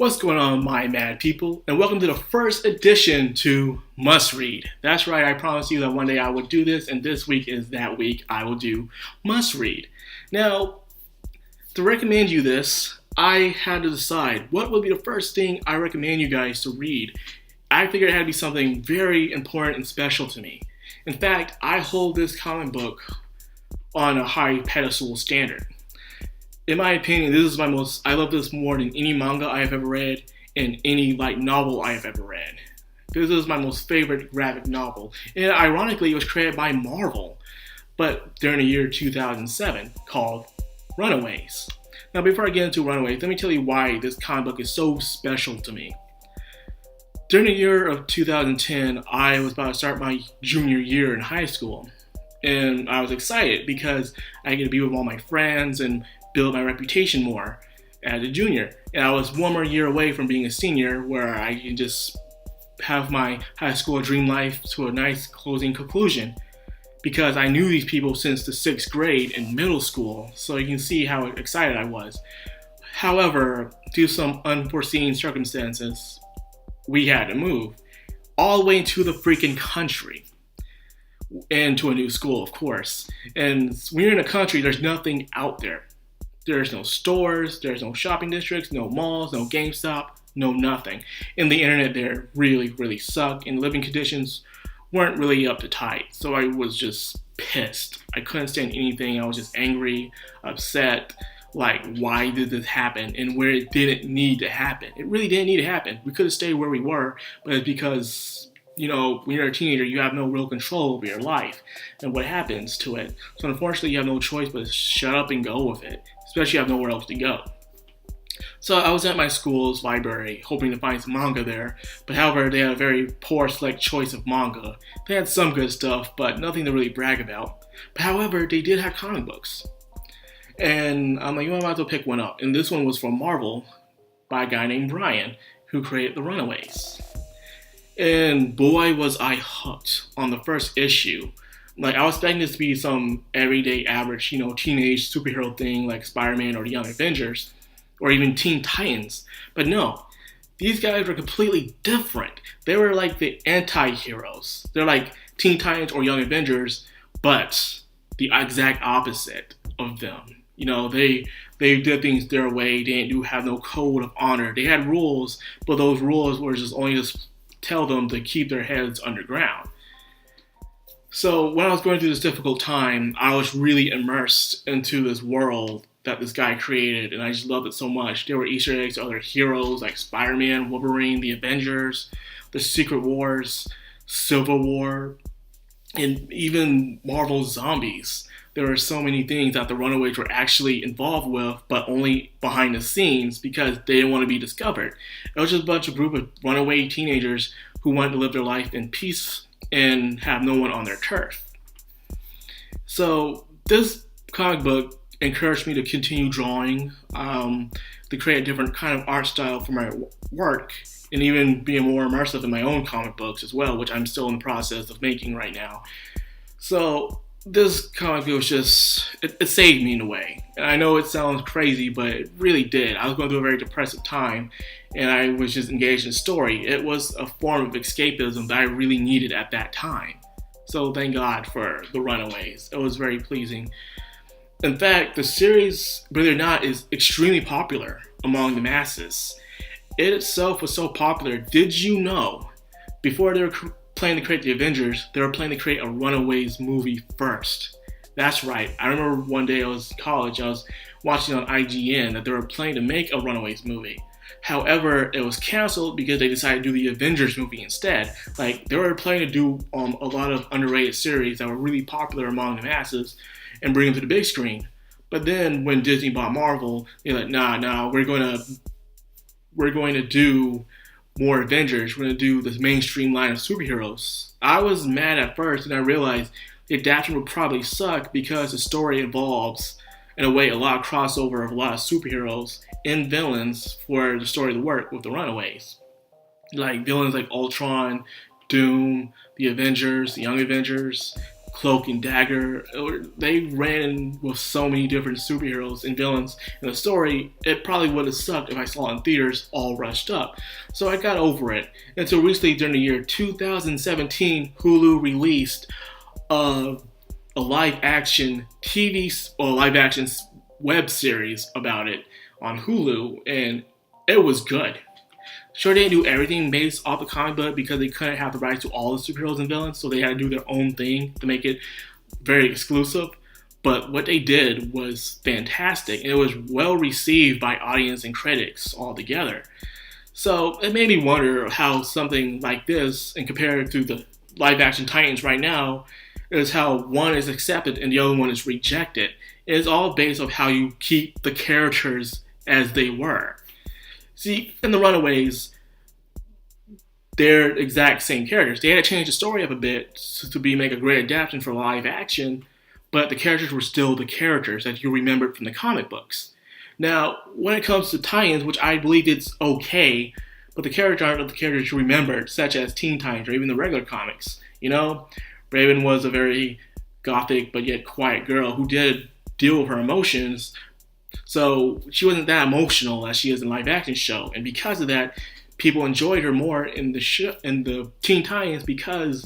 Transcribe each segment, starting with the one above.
What's going on, my mad people? And welcome to the first edition to Must Read. That's right, I promised you that one day I would do this, and this week is that week I will do Must Read. Now, to recommend you this, I had to decide what would be the first thing I recommend you guys to read. I figured it had to be something very important and special to me. In fact, I hold this comic book on a high pedestal standard. In my opinion, I love this more than any manga I have ever read and any light novel I have ever read. This is my most favorite graphic novel, and ironically it was created by Marvel, but during the year 2007, called Runaways. Now before I get into Runaways, let me tell you why this comic book is so special to me. During the year of 2010, I was about to start my junior year in high school, and I was excited because I get to be with all my friends and build my reputation more as a junior. And I was one more year away from being a senior, where I can just have my high school dream life to a nice closing conclusion, because I knew these people since the 6th grade in middle school, so you can see how excited I was. However, due to some unforeseen circumstances, we had to move all the way to the freaking country, and to a new school, of course. And when you're in a country, there's nothing out there. There's no stores, there's no shopping districts, no malls, no GameStop, no nothing. And the internet there really sucked, and living conditions weren't really up to tight. So I was just pissed. I couldn't stand anything. I was just angry, upset. Like, why did this happen? And where it didn't need to happen. It really didn't need to happen. We could have stayed where we were, but it's because, when you're a teenager, you have no real control over your life and what happens to it. So unfortunately, you have no choice but to shut up and go with it, especially if you have nowhere else to go. So I was at my school's library hoping to find some manga there, but however, they had a very poor select choice of manga. They had some good stuff, but nothing to really brag about. But however, they did have comic books. And I'm like, I might as well pick one up. And this one was from Marvel by a guy named Brian, who created The Runaways. And boy, was I hooked on the first issue. Like, I was expecting this to be some everyday average, teenage superhero thing like Spider-Man or the Young Avengers, or even Teen Titans. But no, these guys were completely different. They were like the anti-heroes. They're like Teen Titans or Young Avengers, but the exact opposite of them. They did things their way. They didn't have no code of honor. They had rules, but those rules were just tell them to keep their heads underground. So when I was going through this difficult time, I was really immersed into this world that this guy created, and I just loved it so much. There were Easter eggs to other heroes like Spider-Man, Wolverine, the Avengers, the Secret Wars, Civil War, and even Marvel Zombies. There were so many things that the Runaways were actually involved with, but only behind the scenes because they didn't want to be discovered. It was just a group of runaway teenagers who wanted to live their life in peace and have no one on their turf. So this comic book encouraged me to continue drawing, to create a different kind of art style for my work, and even being more immersive in my own comic books as well, which I'm still in the process of making right now. So this comic book was just, it saved me in a way. And I know it sounds crazy, but it really did. I was going through a very depressive time, and I was just engaged in the story. It was a form of escapism that I really needed at that time. So thank God for The Runaways. It was very pleasing. In fact, the series, believe it or not, is extremely popular among the masses. It itself was so popular. Did you know, before they were planning to create the Avengers, they were planning to create a Runaways movie first? That's right. I remember one day I was in college, I was watching on IGN that they were planning to make a Runaways movie. However, it was canceled because they decided to do the Avengers movie instead. Like, they were planning to do a lot of underrated series that were really popular among the masses and bring them to the big screen. But then when Disney bought Marvel, they're like, nah, we're going to do more Avengers. We're going to do this mainstream line of superheroes. I was mad at first, and I realized the adaptation would probably suck because the story involves, in a way, a lot of crossover of a lot of superheroes and villains for the story to work with the Runaways. Like villains like Ultron, Doom, the Avengers, the Young Avengers, Cloak and Dagger. They ran with so many different superheroes and villains in the story. It probably would have sucked if I saw it in theaters all rushed up. So I got over it. Until recently, during the year 2017, Hulu released a live action live action web series about it on Hulu, and it was good. Sure, they didn't do everything based off the comic book because they couldn't have the rights to all the superheroes and villains, so they had to do their own thing to make it very exclusive. But what they did was fantastic, and it was well received by audience and critics altogether. So it made me wonder how something like this, and compared to the live action Titans right now, is how one is accepted and the other one is rejected. It is all based on how you keep the characters as they were. See, in the Runaways, they're exact same characters. They had to change the story up a bit to make a great adaptation for live action, but the characters were still the characters that you remembered from the comic books. Now, when it comes to tie-ins, which I believe it's okay, but the characters aren't the characters you remembered, such as Teen Titans or even the regular comics. You know, Raven was a very gothic but yet quiet girl who did deal with her emotions, so she wasn't that emotional as she is in the live action show, and because of that, people enjoyed her more in the Teen Titans, because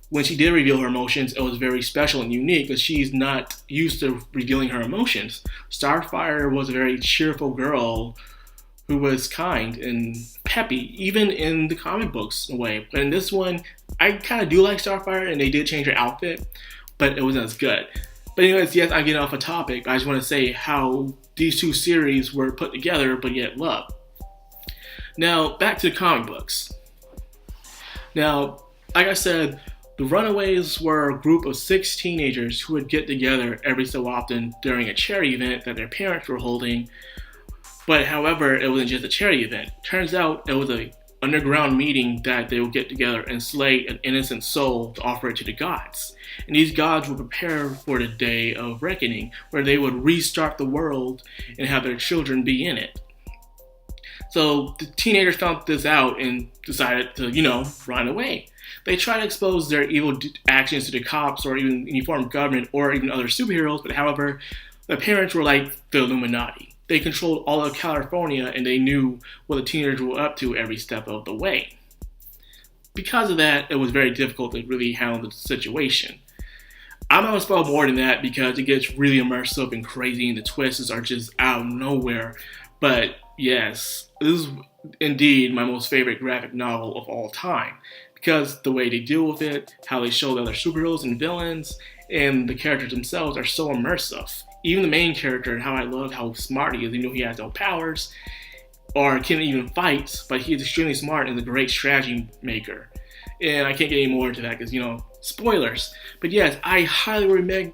when she did reveal her emotions, it was very special and unique because she's not used to revealing her emotions. Starfire was a very cheerful girl who was kind and peppy, even in the comic books in a way. But in this one, I kind of do like Starfire, and they did change her outfit, but it wasn't as good. But anyways, yes, I'm getting off a topic. I just want to say how these two series were put together, but yet loved. Now, back to the comic books. Now, like I said, the Runaways were a group of 6 teenagers who would get together every so often during a charity event that their parents were holding. But however, it wasn't just a charity event. Turns out it was an underground meeting that they would get together and slay an innocent soul to offer it to the gods. And these gods would prepare for the day of reckoning, where they would restart the world and have their children be in it. So the teenagers found this out and decided to, run away. They tried to expose their evil actions to the cops or even any form of government or even other superheroes, but however, the parents were like the Illuminati. They controlled all of California, and they knew what the teenagers were up to every step of the way. Because of that, it was very difficult to really handle the situation. I'm not going to spoil more than that because it gets really immersive and crazy, and the twists are just out of nowhere. But yes, this is indeed my most favorite graphic novel of all time, because the way they deal with it, how they show the other superheroes and villains, and the characters themselves are so immersive. Even the main character, and how I love how smart he is. You know, he has no powers or can't even fight, but he is extremely smart and a great strategy maker. And I can't get any more into that because, spoilers. But yes, I highly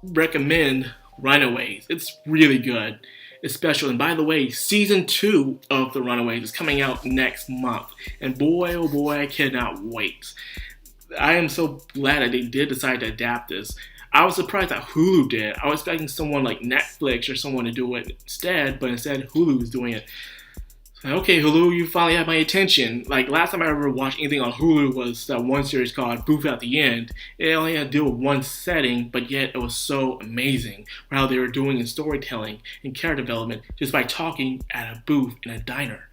recommend Runaways. It's really good. It's special. And by the way, season 2 of The Runaways is coming out next month. And boy, oh boy, I cannot wait. I am so glad that they did decide to adapt this. I was surprised that Hulu did. I was expecting someone like Netflix or someone to do it instead, but instead Hulu is doing it. Okay, Hulu, you finally have my attention. Like, last time I ever watched anything on Hulu was that one series called Booth at the End. It only had to deal with one setting, but yet it was so amazing for how they were doing in storytelling and character development just by talking at a booth in a diner.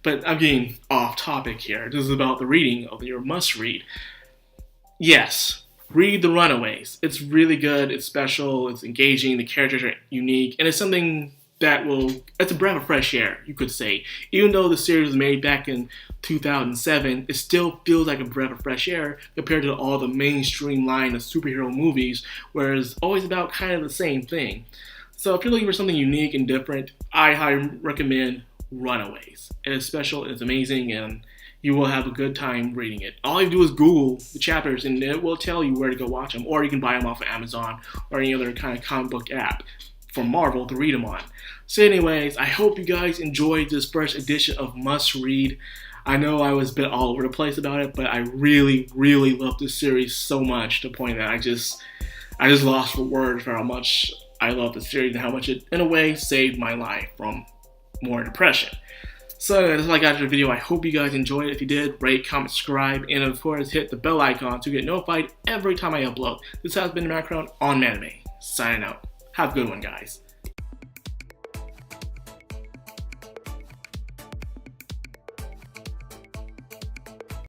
But I'm getting off topic here. This is about the reading of your must-read. Yes, read The Runaways. It's really good, it's special, it's engaging, the characters are unique, and it's something it's a breath of fresh air, you could say. Even though the series was made back in 2007, it still feels like a breath of fresh air compared to all the mainstream line of superhero movies, where it's always about kind of the same thing. So if you're looking for something unique and different, I highly recommend Runaways. It is special, it's amazing, and you will have a good time reading it. All you do is Google the chapters, and it will tell you where to go watch them, or you can buy them off of Amazon or any other kind of comic book app from Marvel to read them on. So anyways, I hope you guys enjoyed this first edition of Must Read. I know I was a bit all over the place about it, but I really, really love this series so much to the point that I just lost for words for how much I love the series and how much it, in a way, saved my life from more depression. So that's all I got for the video. I hope you guys enjoyed it. If you did, rate, comment, subscribe, and of course hit the bell icon to get notified every time I upload. This has been Madcrown on Anime. Signing out. Have a good one, guys.